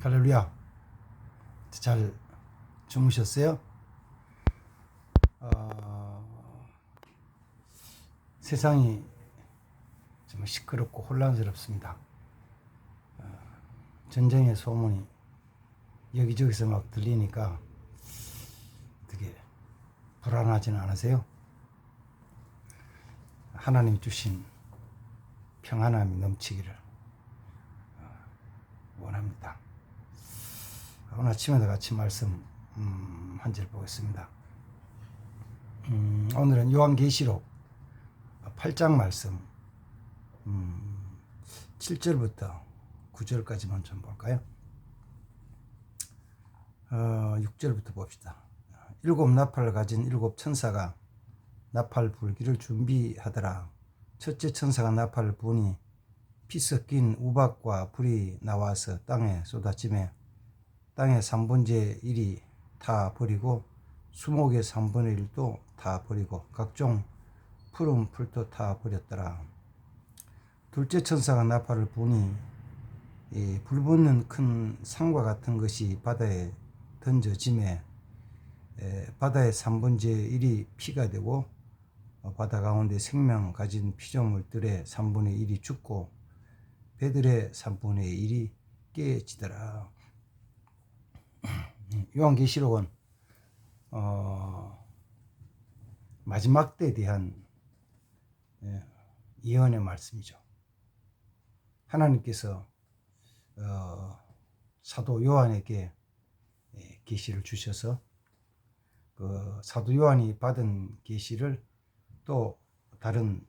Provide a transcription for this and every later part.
할렐루야. 잘 주무셨어요? 세상이 좀 시끄럽고 혼란스럽습니다. 전쟁의 소문이 여기저기서 막 들리니까 되게 불안하지는 않으세요? 하나님 주신 평안함이 넘치기를 원합니다. 오늘 아침에도 같이 말씀 한 절 보겠습니다. 오늘은 요한계시록 8장 말씀 7절부터 9절까지만 좀 볼까요? 6절부터 봅시다. 일곱 나팔을 가진 일곱 천사가 나팔 불기를 준비하더라. 첫째 천사가 나팔을 부니 피 섞인 우박과 불이 나와서 땅에 쏟아지매 땅의 3분의 1이 다 버리고 수목의 3분의 1도 다 버리고 각종 푸른 풀도 다 버렸더라. 둘째 천사가 나팔을 부니 불붙는 큰 상과 같은 것이 바다에 던져지매 바다의 3분의 1이 피가 되고 바다 가운데 생명 가진 피조물들의 3분의 1이 죽고 배들의 3분의 1이 깨지더라. 요한계시록은 마지막 때에 대한 예언의 말씀이죠. 하나님께서 사도 요한에게 계시를 주셔서 그 사도 요한이 받은 계시를 또 다른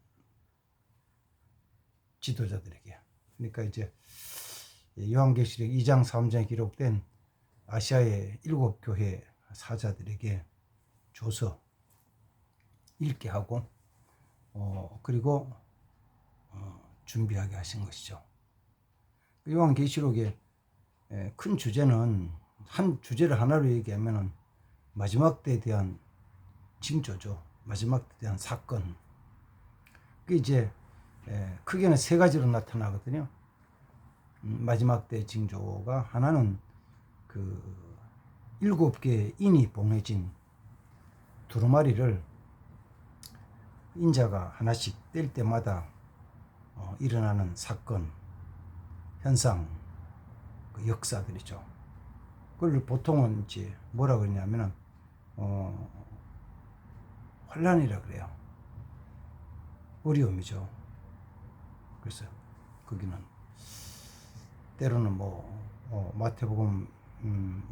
지도자들에게, 그러니까 이제 요한계시록 2장 3장에 기록된 아시아의 7교회 사자들에게 줘서 읽게 하고 그리고 준비하게 하신 것이죠. 요한계시록의 큰 주제는, 한 주제를 하나로 얘기하면은 마지막 때에 대한 징조죠. 마지막 때에 대한 사건. 그게 이제 크게는 세 가지로 나타나거든요. 마지막 때 징조가 하나는 그 7개의 인이 봉해진 두루마리를 인자가 하나씩 뗄 때마다 일어나는 사건, 현상, 그 역사들이죠. 그걸 보통은 이제 뭐라 그러냐면은 환란이라 그래요. 어려움이죠. 그래서 거기는 때로는 마태복음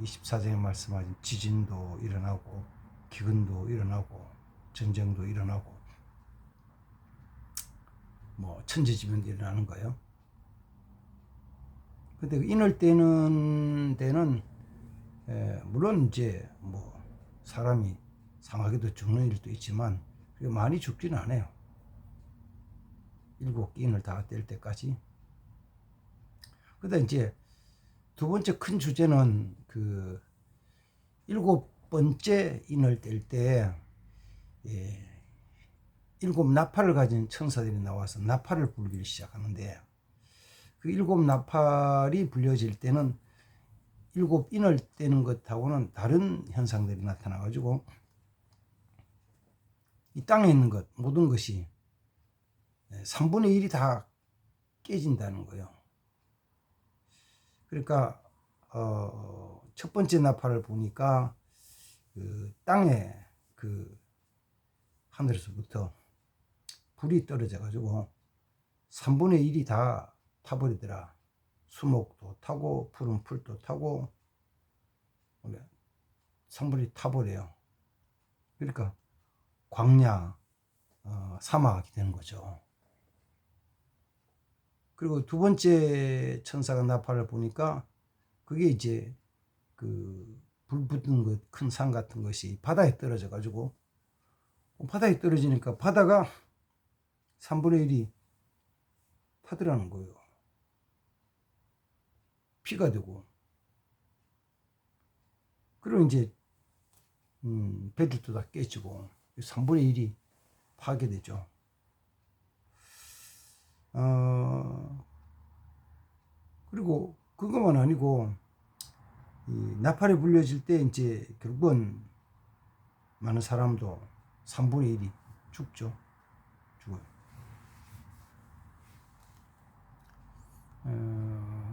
24장에 말씀하신 지진도 일어나고 기근도 일어나고 전쟁도 일어나고 천재지변도 일어나는 거예요. 근데 인을 떼는 데는 물론 이제 사람이 상하게도 죽는 일도 있지만 많이 죽지는 않아요. 7인을 다 뗄 때까지. 근데 이제 두 번째 큰 주제는 그 7번째 인을 뗄 때 7 나팔을 가진 천사들이 나와서 나팔을 불기를 시작하는데, 그 7 나팔이 불려질 때는 7인을 떼는 것하고는 다른 현상들이 나타나가지고 이 땅에 있는 것, 모든 것이 3분의 1이 다 깨진다는 거예요. 그러니까 첫 번째 나팔을 보니까 그 땅에 그 하늘에서부터 불이 떨어져 가지고 3분의 1이 다 타버리더라. 수목도 타고 푸른 풀도 타고 3분의 1이 타버려요. 그러니까 광야, 사막이 되는 거죠. 그리고 두 번째 천사가 나팔을 보니까 그게 이제 그 불 붙은 것, 큰 산 같은 것이 바다에 떨어져 가지고 바다에 떨어지니까 바다가 3분의 1이 타더라는 거예요. 피가 되고. 그리고 이제 배들도 다 깨지고 3분의 1이 파괴되죠. 그리고 그것만 아니고 이 나팔이 불려질 때 이제 결국은 많은 사람도 3분의 1이 죽죠. 죽어요.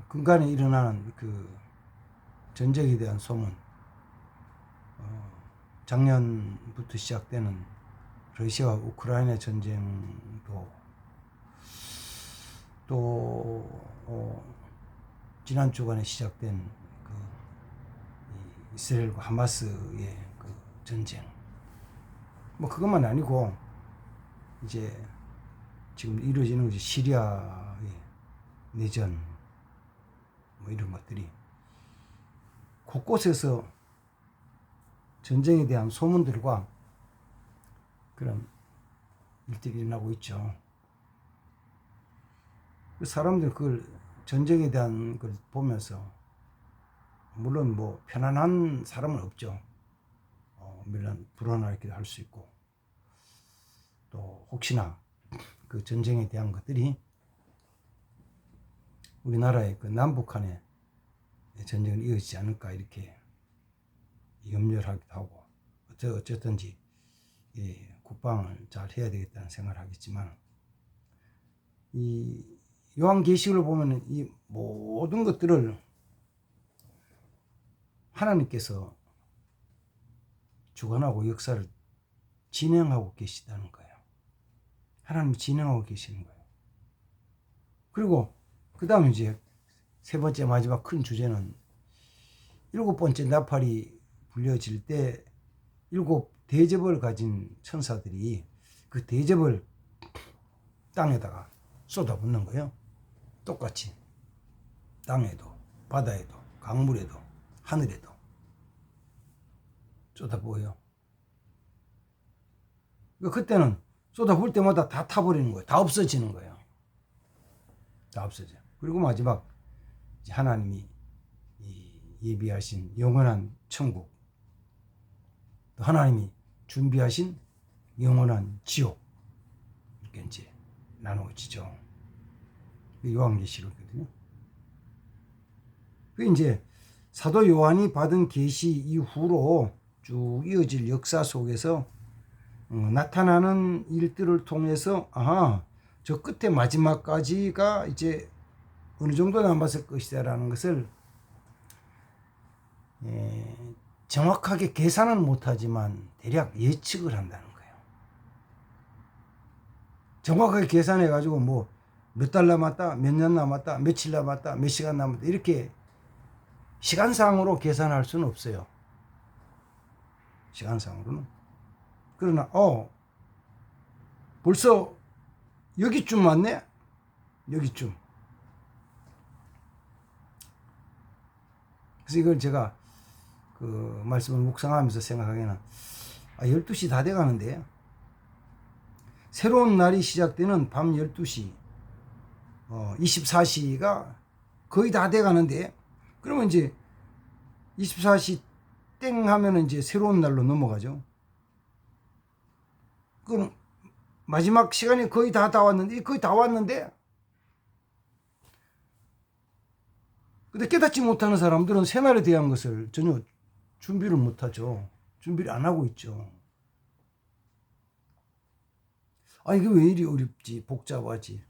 근간에 일어나는 그 전쟁에 대한 소문, 작년부터 시작되는 러시아와 우크라이나 전쟁도 또 지난 주간에 시작된 그 이스라엘과 하마스의 그 전쟁, 뭐 그것만 아니고 이제 지금 이루어지는 시리아의 내전, 뭐 이런 것들이 곳곳에서 전쟁에 대한 소문들과 그런 일들이 일어나고 있죠. 사람들 그걸 전쟁에 대한 걸 보면서 물론 뭐 편안한 사람은 없죠. 물론 불안하기도 할 수 있고 또 혹시나 그 전쟁에 대한 것들이 우리나라의 그 남북한의 전쟁을 이어지지 않을까 이렇게 염려를 하기도 하고 어쨌든지 국방을 잘 해야 되겠다는 생각을 하겠지만 이 요한계시록을 보면 이 모든 것들을 하나님께서 주관하고 역사를 진행하고 계시다는 거예요. 하나님이 진행하고 계시는 거예요. 그리고 그 다음에 이제 세 번째 마지막 큰 주제는 7번째 나팔이 불려질 때 7 대접을 가진 천사들이 그 대접을 땅에다가 쏟아붓는 거예요. 똑같이 땅에도 바다에도 강물에도 하늘에도 쏟아부어요. 그때는 쏟아부을 때마다 다 타버리는 거예요. 다 없어지는 거예요. 다 없어져요. 그리고 마지막 하나님이 예비하신 영원한 천국, 또 하나님이 준비하신 영원한 지옥, 이렇게 이제 나누어지죠. 요한계시록이거든요. 그 이제 사도 요한이 받은 계시 이후로 쭉 이어질 역사 속에서 나타나는 일들을 통해서 저 끝에 마지막까지가 이제 어느 정도 남았을 것이다라는 것을 정확하게 계산은 못하지만 대략 예측을 한다는 거예요. 정확하게 계산해가지고 뭐 몇 달 남았다, 몇 년 남았다, 며칠 남았다, 몇 시간 남았다 이렇게 시간상으로 계산할 수는 없어요. 시간상으로는. 그러나 벌써 여기쯤 왔네? 여기쯤. 그래서 이걸 제가 그 말씀을 묵상하면서 생각하기에는 12시 다 돼가는데 새로운 날이 시작되는 밤 12시 24시가 거의 다 돼가는데 그러면 이제 24시 땡 하면 이제 새로운 날로 넘어가죠. 그럼 마지막 시간이 거의 다 왔는데 근데 깨닫지 못하는 사람들은 새날에 대한 것을 전혀 준비를 못하죠. 준비를 안 하고 있죠. 이게 왜 이리 어렵지, 복잡하지,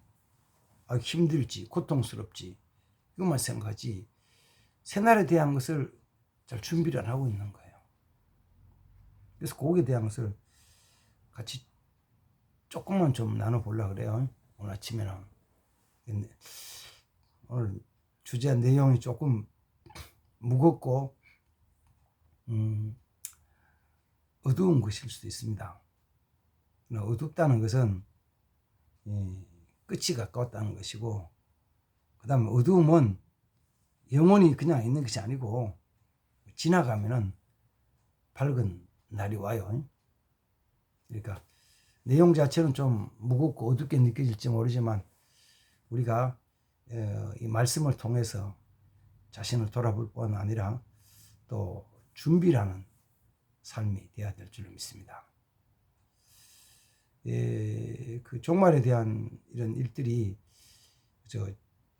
힘들지, 고통스럽지, 이것만 생각하지 새날에 대한 것을 잘 준비를 안 하고 있는 거예요. 그래서 거기에 대한 것을 같이 조금만 좀 나눠보려고 그래요. 오늘 아침에는. 오늘 주제 내용이 조금 무겁고 어두운 것일 수도 있습니다. 어둡다는 것은 끝이 가까웠다는 것이고, 그 다음에 어두움은 영원히 그냥 있는 것이 아니고 지나가면은 밝은 날이 와요. 그러니까 내용 자체는 좀 무겁고 어둡게 느껴질지 모르지만 우리가 이 말씀을 통해서 자신을 돌아볼 뿐 아니라 또 준비라는 삶이 되어야 될 줄로 믿습니다. 그 종말에 대한 이런 일들이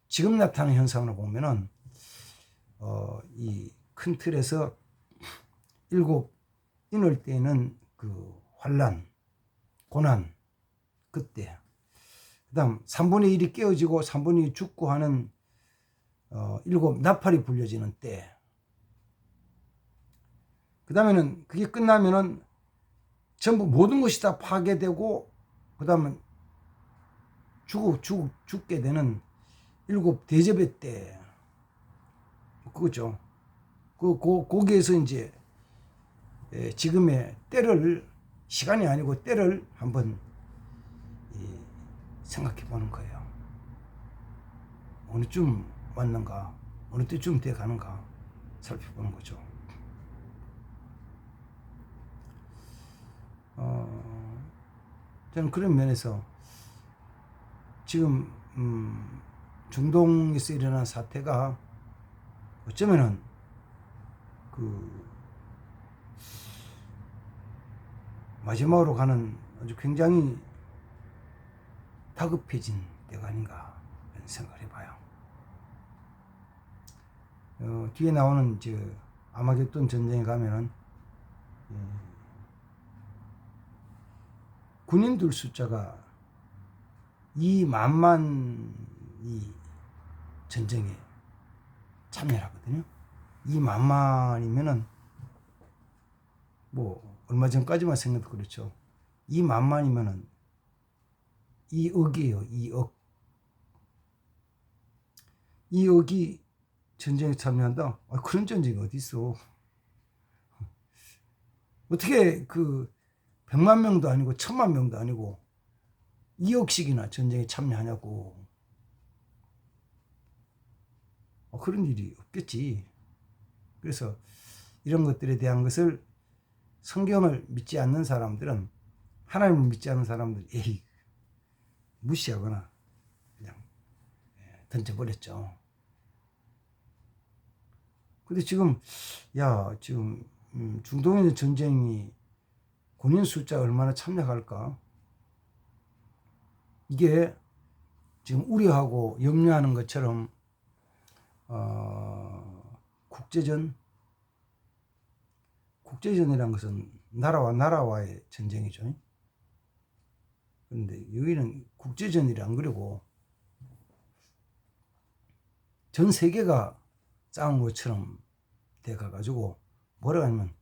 지금 나타나는 현상으로 보면은 이 큰 틀에서 일곱 인월 때는 그 환란, 고난 그때, 그다음 3분의 1이 깨어지고 3분의 1이 죽고 하는 일곱 나팔이 불려지는 때, 그 다음에는 그게 끝나면은 전부 모든 것이 다 파괴되고 그 다음은 죽게 되는 일곱 대접의 때, 그거죠. 거기에서 이제 지금의 때를, 시간이 아니고 때를 한번 생각해 보는 거예요. 어느 쯤 왔는가, 어느 때쯤 돼 가는가 살펴보는 거죠. 저는 그런 면에서 지금 중동에서 일어난 사태가 어쩌면은 그 마지막으로 가는 아주 굉장히 다급해진 때가 아닌가 이런 생각을 해봐요. 뒤에 나오는 아마겟돈 전쟁에 가면은 군인들 숫자가 2만만이 전쟁에 참여를 하거든요. 2만만이면은 뭐 얼마 전까지만 생각해도 그렇죠. 2만만이면은 2억이에요. 2억. 2억이 전쟁에 참여한다? 그런 전쟁이 어디 있어? 어떻게 그 100만 명도 아니고 1000만 명도 아니고 2억씩이나 전쟁에 참여하냐고. 그런 일이 없겠지. 그래서 이런 것들에 대한 것을 성경을 믿지 않는 사람들은, 하나님을 믿지 않는 사람들은 에이 무시하거나 그냥 던져버렸죠. 근데 지금 중동의 전쟁이 군인 숫자가 얼마나 참여할까? 이게 지금 우려하고 염려하는 것처럼 국제전이라는 것은 나라와 나라와의 전쟁이죠. 그런데 여기는 국제전이라 안 그러고 전 세계가 싸운 것처럼 돼가가지고 뭐라 하면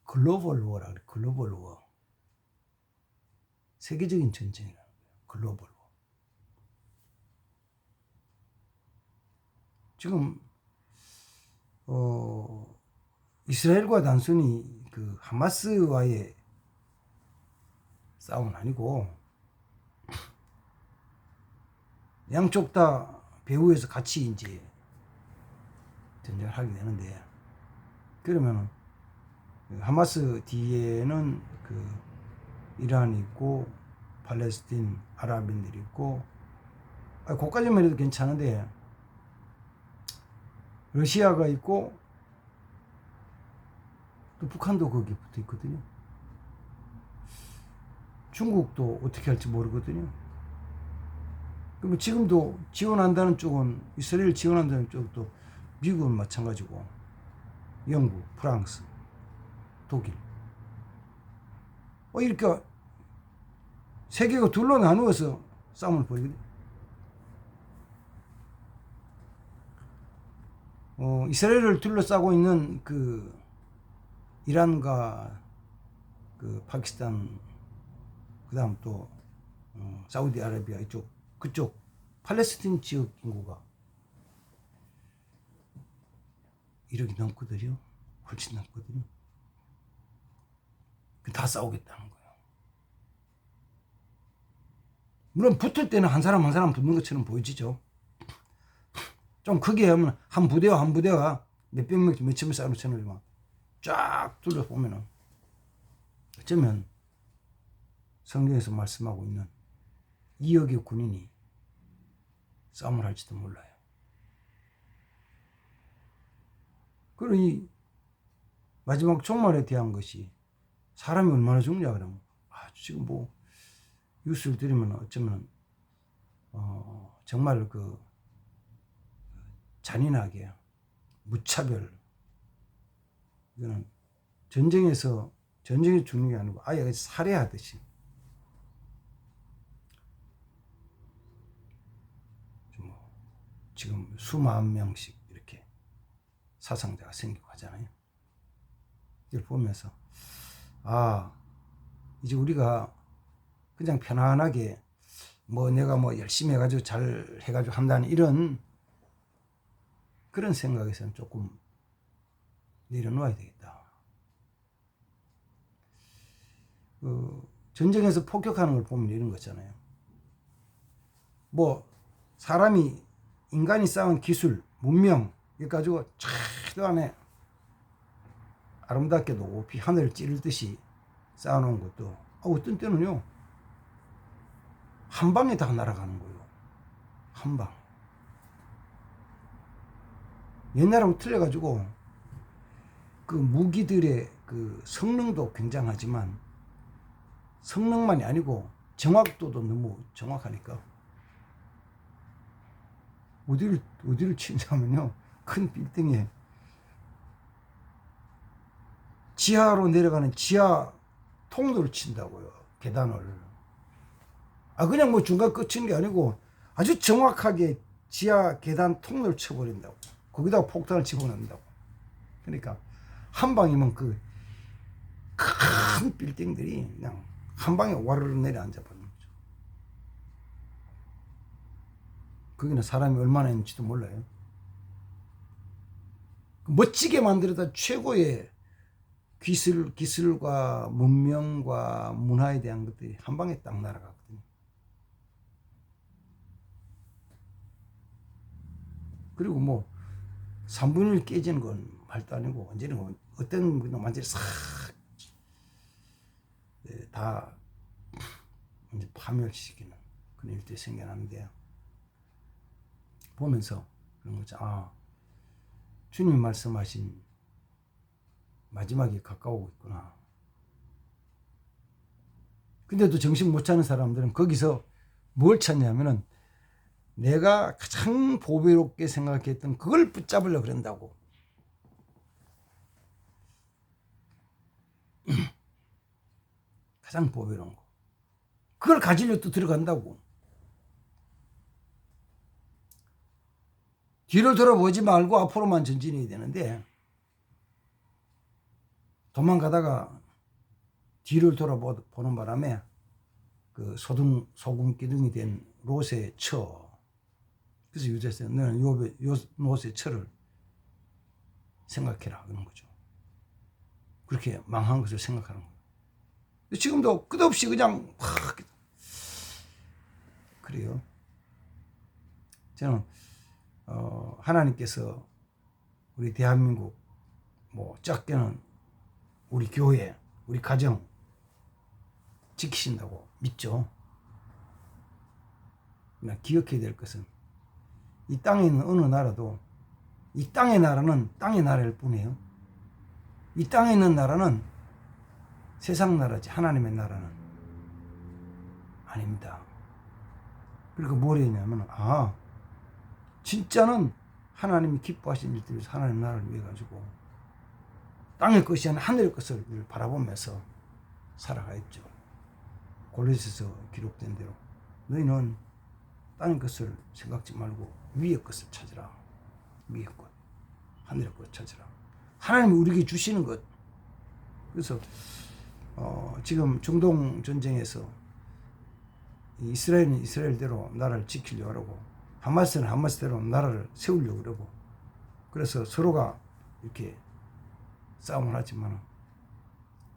글로벌 워라 그래. 글로벌 워. 세계적인 전쟁이라는 거예요. 글로벌 워. 지금 이스라엘과 단순히 그 하마스와의 싸움은 아니고 양쪽 다 배후에서 같이 이제 전쟁을 하게 되는데, 그러면 하마스 뒤에는 그 이란이 있고 팔레스틴 아랍인들이 있고, 거기까지만 해도 괜찮은데 러시아가 있고 또 북한도 거기에 붙어 있거든요. 중국도 어떻게 할지 모르거든요. 그럼 지금도 지원한다는 쪽은, 이스라엘 지원한다는 쪽도 미국은 마찬가지고 영국, 프랑스, 독일, 이렇게 세계가 둘로 나누어서 싸움을 벌이거든요. 이스라엘을 둘러싸고 있는 그 이란과 그 파키스탄, 그 다음 또 사우디아라비아 그쪽 팔레스틴 지역 인구가 1억이 넘거든요. 훨씬 넘거든요. 다 싸우겠다는 거예요. 물론 붙을 때는 한 사람 한 사람 붙는 것처럼 보여지죠. 좀 크게 하면 한 부대와 몇백 명, 몇천 명 싸우는 채널만 쫙 둘러보면은 어쩌면 성경에서 말씀하고 있는 2억의 군인이 싸움을 할지도 몰라요. 그리고 이 마지막 종말에 대한 것이 사람이 얼마나 죽냐 그러면 지금 뭐 뉴스를 들으면 어쩌면 정말 그 잔인하게 무차별 이거는 전쟁에 죽는 게 아니고 아예 살해하듯이 지금 수만 명씩 이렇게 사상자가 생기고 하잖아요. 이걸 보면서 이제 우리가 그냥 편안하게 내가 열심히 해가지고 잘 해가지고 한다는 이런 그런 생각에서는 조금 내려놓아야 되겠다. 전쟁에서 폭격하는 걸 보면 이런 거 있잖아요. 인간이 쌓은 기술, 문명, 이거 가지고 저 안에 아름답게도 높이 하늘을 찌르듯이 쌓아놓은 것도 어떤 때는요 한 방에 다 날아가는 거예요. 한 방. 옛날하고 틀려가지고 그 무기들의 그 성능도 굉장하지만 성능만이 아니고 정확도도 너무 정확하니까 어디를 치냐면요 큰 빌딩에 지하로 내려가는 지하 통로를 친다고요. 계단을. 그냥 중간 끝인 게 아니고 아주 정확하게 지하 계단 통로를 쳐버린다고. 거기다가 폭탄을 집어넣는다고. 그러니까 한 방이면 그 큰 빌딩들이 그냥 한 방에 와르르 내려앉아 버리는 거죠. 거기는 사람이 얼마나 있는지도 몰라요. 멋지게 만들어다 최고의 기술과 문명과 문화에 대한 것들이 한 방에 딱 날아가거든요. 그리고 3분의 1 깨지는 건 말도 아니고 완전히 어떤 분은 완전히 싹 다 파멸시키는 그런 일들이 생겨나는데요. 보면서 그런 거죠. 주님이 말씀하신 마지막이 가까우고 있구나. 근데도 정신 못 차는 사람들은 거기서 뭘 찾냐면은 내가 가장 보배롭게 생각했던 그걸 붙잡으려고 그런다고. 가장 보배로운 거. 그걸 가지려 또 들어간다고. 뒤를 돌아보지 말고 앞으로만 전진해야 되는데 도망가다가 뒤를 돌아보는 바람에 그 소금 기둥이 된 롯의 처. 그래서 유대에서 너는 요 롯의 처를 생각해라 그런 거죠. 그렇게 망한 것을 생각하는 거예요. 지금도 끝없이 그냥 그래요. 저는 하나님께서 우리 대한민국 작게는 우리 교회, 우리 가정 지키신다고 믿죠. 그러나 기억해야 될 것은 이 땅에 있는 어느 나라도 이 땅의 나라는 땅의 나라일 뿐이에요. 이 땅에 있는 나라는 세상 나라지 하나님의 나라는 아닙니다. 그리고 뭘 했냐면 진짜는 하나님이 기뻐하신 일들을 하나님 나라를 위해 가지고 땅의 것이 아니라 하늘의 것을 바라보면서 살아가있죠. 골로새서 기록된 대로 너희는 땅의 것을 생각지 말고 위의 것을 찾으라. 위의 것, 하늘의 것 찾으라. 하나님이 우리에게 주시는 것. 그래서 지금 중동 전쟁에서 이스라엘은 이스라엘대로 나라를 지키려고 하고 하마스는 하마스대로 나라를 세우려고 그러고 그래서 서로가 이렇게 싸움을 하지만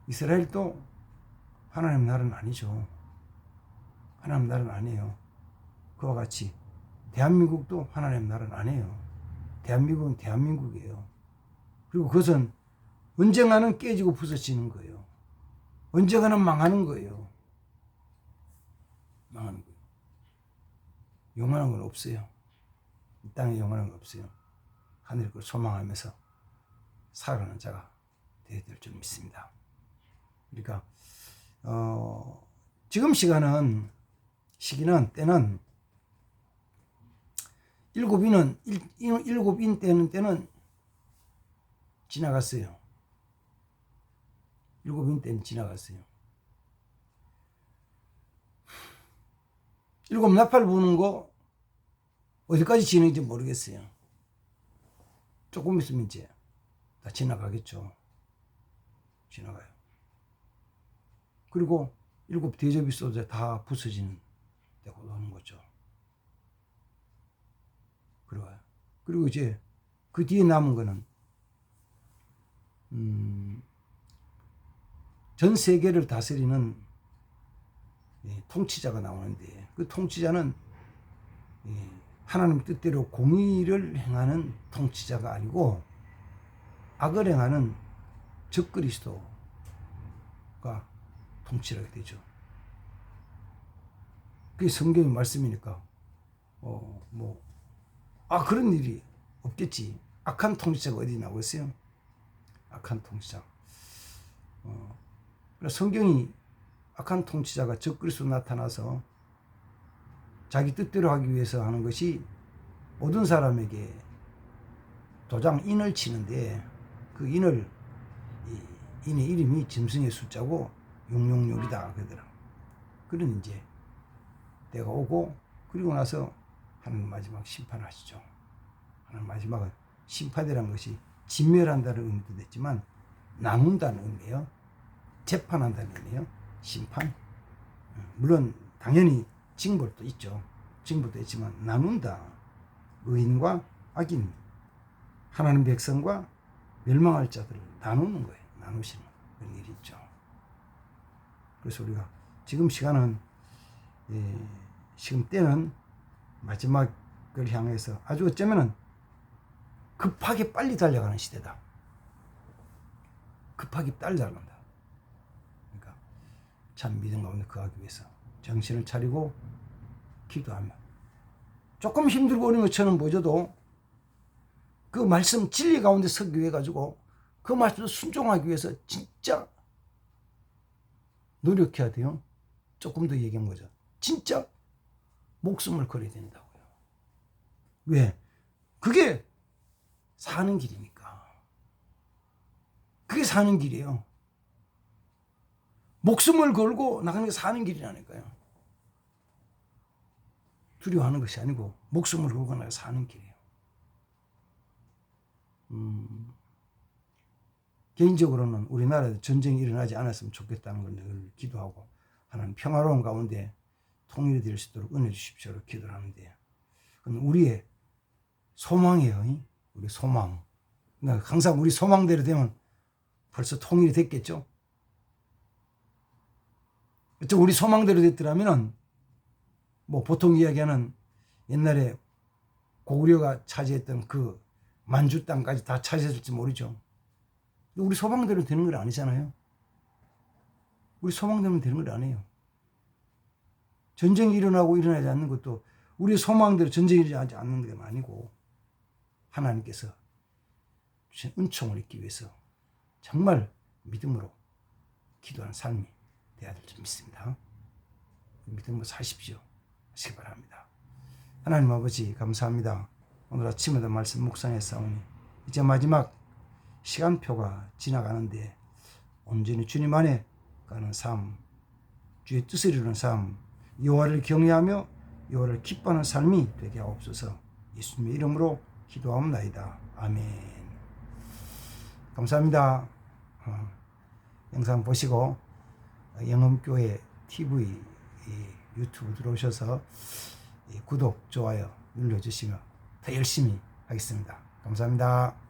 이스라엘도 하나님 나라는 아니죠. 하나님 나라는 아니에요. 그와 같이 대한민국도 하나님 나라는 아니에요. 대한민국은 대한민국이에요. 그리고 그것은 언젠가는 깨지고 부서지는 거예요. 언젠가는 망하는 거예요. 망하는 거예요. 영원한 건 없어요. 이 땅에 영원한 건 없어요. 하늘의 걸 소망하면서 살아가는 자가 되어야 될 줄 믿습니다. 그러니까 지금 시기는 일곱인 때는 지나갔어요. 7인 때는 지나갔어요. 7 나팔 부는 거 어디까지 지는지 모르겠어요. 조금 있으면 이제 다 지나가겠죠. 지나가요. 그리고 7 대접이 쏟아 다 부서지는 때가 오는 거죠. 그리고 이제 그 뒤에 남은 거는 전 세계를 다스리는 통치자가 나오는데, 그 통치자는 하나님 뜻대로 공의를 행하는 통치자가 아니고 악을 행하는 적그리스도가 통치를 하게 되죠. 그게 성경의 말씀이니까 그런 일이 없겠지. 악한 통치자가 어디 나오겠어요? 악한 통치자. 성경이 악한 통치자가 적그리스도 나타나서 자기 뜻대로 하기 위해서 하는 것이 모든 사람에게 도장 인을 치는데, 그 인의 이름이 짐승의 숫자고 666이다 그러더라. 그런 이제 때가 오고, 그리고 나서 하나님 마지막 심판하시죠. 하나님 마지막은 심판이라는 것이 진멸한다는 의미도 됐지만 나눈다는 의미예요. 재판한다는 의미예요. 심판. 물론 당연히 징벌도 있죠. 징벌도 있지만 나눈다. 의인과 악인, 하나님 백성과 멸망할 자들을 나누는 거예요. 나누시는 그런 일이 있죠. 그래서 우리가 지금 시간은 지금 때는 마지막을 향해서 아주 어쩌면은 급하게 빨리 달려가는 시대다. 급하게 빨리 달려간다. 그러니까 참 믿음 가운데 거하기 위해서 정신을 차리고 기도하며, 조금 힘들고 어려운 것처럼 보여도 그 말씀 진리 가운데 서기 위해 가지고 그 말씀을 순종하기 위해서 진짜 노력해야 돼요. 조금 더 얘기한 거죠. 진짜 목숨을 걸어야 된다고요. 왜? 그게 사는 길이니까. 그게 사는 길이에요. 목숨을 걸고 나가는 게 사는 길이라니까요. 두려워하는 것이 아니고 목숨을 걸고 나가 사는 길이에요. 개인적으로는 우리나라에 전쟁이 일어나지 않았으면 좋겠다는 걸 늘 기도하고, 하나님 평화로운 가운데 통일이 될 수 있도록 은혜 주십시오 기도를 하는데, 그건 우리의 소망이에요. 우리 소망. 그러니까 항상 우리 소망대로 되면 벌써 통일이 됐겠죠. 우리 소망대로 됐더라면 보통 이야기하는 옛날에 고구려가 차지했던 그 만주 땅까지 다 차지했을지 모르죠. 우리 소망대로 되는 건 아니잖아요. 우리 소망대로 되는 건 아니에요. 전쟁이 일어나고 일어나지 않는 것도 우리 소망대로 전쟁이 일어나지 않는 게 아니고, 하나님께서 주신 은총을 잊기 위해서 정말 믿음으로 기도하는 삶이 되어야 될 줄 믿습니다. 믿음으로 사십시오. 하시기 바랍니다. 하나님 아버지 감사합니다. 오늘 아침에도 말씀 묵상했사오니 이제 마지막 시간표가 지나가는데 온전히 주님 안에 가는 삶, 주의 뜻을 이루는 삶, 여호와를 경외하며 여호와를 기뻐하는 삶이 되게 하옵소서. 예수님의 이름으로 기도하옵나이다. 아멘. 감사합니다. 영상 보시고 영음교회 TV 유튜브 들어오셔서 구독, 좋아요 눌러주시면 더 열심히 하겠습니다. 감사합니다.